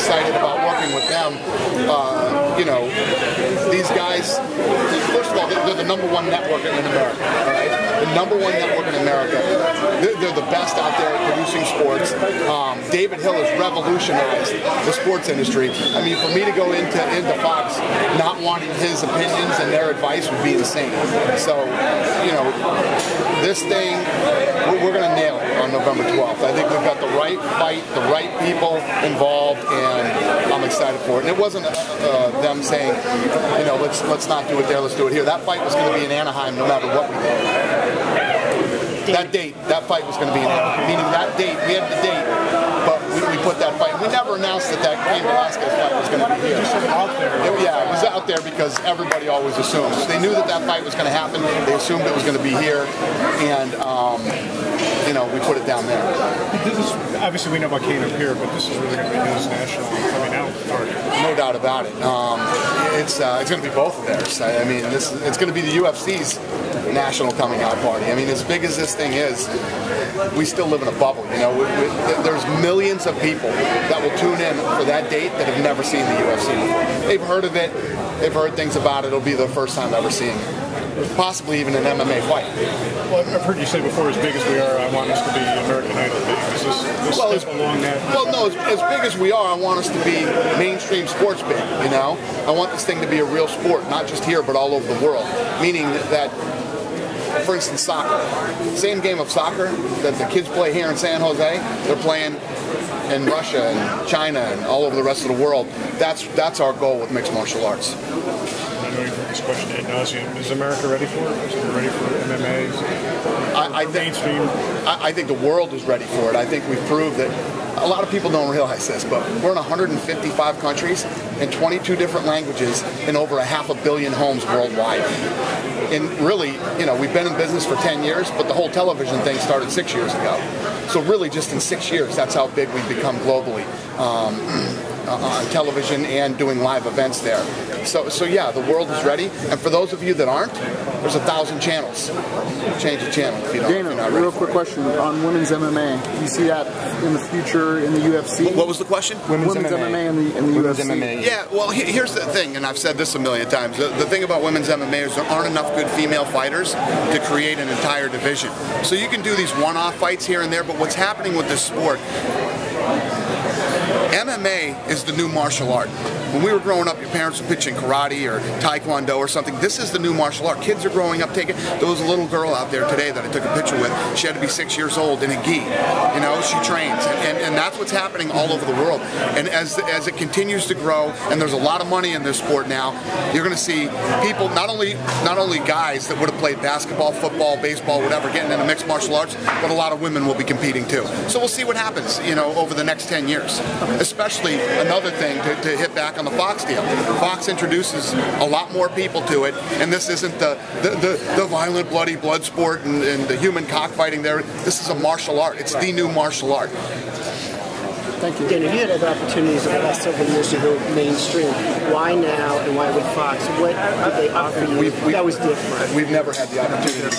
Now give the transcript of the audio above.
excited about working with them. You know, these guys, first of all, they're the #1 network in America, all right? The #1 network in America. They're the best out there producing sports. David Hill has revolutionized the sports industry. I mean, for me to go into Fox not wanting his opinions and their advice would be insane. So, you know, this thing, we're going to nail it on November 12th. I think we've got the right fight, the right people involved, and I'm excited for it. And it wasn't them saying, you know, let's not do it there, let's do it here. That fight was going to be in Anaheim no matter what we did. That fight was going to be in Anaheim. Meaning that date, we had the date, but we put that fight. We never announced that Cain Velasquez fight was going to be here. Yeah, it was out there because everybody always assumes. They knew that fight was going to happen. They assumed it was going to be here, and you know, we put it down there. This is, obviously, we know about Cain up here, but this is really going to be his national coming out party. No doubt about it. It's going to be both of theirs. I mean, it's going to be the UFC's national coming out party. I mean, as big as this thing is, we still live in a bubble. You know, there's millions of people that will tune in for that date that have never seen the UFC before. They've heard of it. They've heard things about it. It'll be their first time ever seeing it. Possibly even an MMA fight. Well, I've heard you say before, as big as we are, I want us to be American Idol big. Is this step along that? Well, no, as big as we are, I want us to be mainstream sports big, you know? I want this thing to be a real sport, not just here, but all over the world. Meaning that, for instance, soccer. Same game of soccer that the kids play here in San Jose, they're playing in Russia and China and all over the rest of the world. That's our goal with mixed martial arts. I know you've heard this question ad nauseum. Is America ready for it? Is it ready for MMA? I think the world is ready for it. I think we've proved that. A lot of people don't realize this, but we're in 155 countries in 22 different languages in over 500 million homes worldwide. And really, you know, we've been in business for 10 years, but the whole television thing started 6 years ago. So really, just in 6 years, that's how big we've become globally on television and doing live events there. So yeah, the world is ready. And for those of you that aren't, there's 1,000 channels. Change the channel if you don't. Dana, real quick question on women's MMA. Do you see that in the future in the UFC? What was the question? Women's MMA in the UFC. MMA. Yeah, well, here's the thing, and I've said this a million times. The thing about women's MMA is there aren't enough good female fighters to create an entire division. So you can do these one-off fights here and there, but what's happening with this sport, MMA is the new martial art. When we were growing up, your parents were pitching karate or taekwondo or something. This is the new martial art. Kids are growing up taking. There was a little girl out there today that I took a picture with. She had to be 6 years old in a gi. You know, she trains, and that's what's happening all over the world. And as it continues to grow, and there's a lot of money in this sport now, you're going to see people, not only guys that would have played basketball, football, baseball, whatever, getting into mixed martial arts, but a lot of women will be competing too. So we'll see what happens, you know, over the next 10 years. Especially another thing to hit back on the Fox deal. Fox introduces a lot more people to it, and this isn't the violent, bloody blood sport and the human cockfighting there. This is a martial art. It's the new martial art. Thank you. Dan, have you had other opportunities over the last several years to go mainstream? Why now and why with Fox? What did they offer you that was different? We've never had the opportunity to go